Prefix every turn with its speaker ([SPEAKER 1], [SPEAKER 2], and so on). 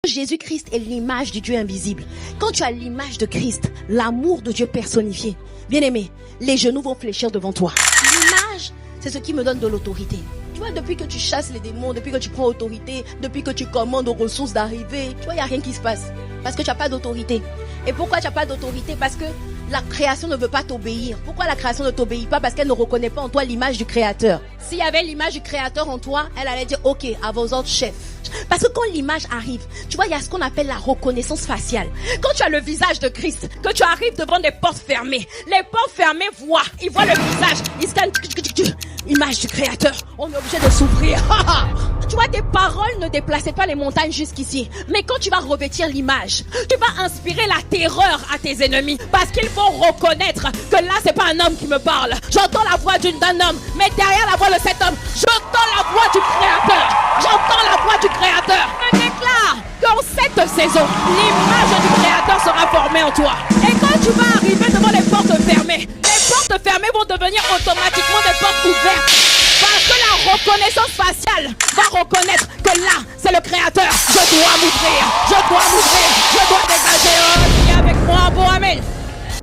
[SPEAKER 1] Jésus-Christ est l'image du Dieu invisible. Quand tu as l'image de Christ, l'amour de Dieu personnifié, bien-aimé, les genoux vont fléchir devant toi. L'image, c'est ce qui me donne de l'autorité. Tu vois, depuis que tu chasses les démons, depuis que tu prends autorité, depuis que tu commandes aux ressources d'arriver, tu vois, il n'y a rien qui se passe. Parce que tu n'as pas d'autorité. Et pourquoi tu n'as pas d'autorité? Parce que la création ne veut pas t'obéir. Pourquoi la création ne t'obéit pas? Parce qu'elle ne reconnaît pas en toi l'image du Créateur. S'il y avait l'image du Créateur en toi, elle allait dire, ok, à vos ordres, chef. Parce que quand l'image arrive, tu vois, il y a ce qu'on appelle la reconnaissance faciale. Quand tu as le visage de Christ, que tu arrives devant des portes fermées, les portes fermées voient, ils voient le visage, ils scannent, image du Créateur, on est obligé de s'ouvrir. Tu vois, tes paroles ne déplaçaient pas les montagnes jusqu'ici. Mais quand tu vas revêtir l'image, tu vas inspirer la terreur à tes ennemis. Parce qu'ils vont reconnaître que là, c'est pas un homme qui me parle. J'entends la voix d'un homme. Mais derrière la voix de cet homme, j'entends la voix du Créateur. J'entends la voix du Créateur. Je déclare qu'en cette saison, l'image du Créateur sera formée en toi. Et quand tu vas arriver devant les portes fermées, les portes fermées vont devenir automatiquement des portes ouvertes. Parce que la reconnaissance faciale va reconnaître que là, c'est le Créateur. Je dois m'ouvrir, je dois dégager. Oh, viens avec moi, bon amen.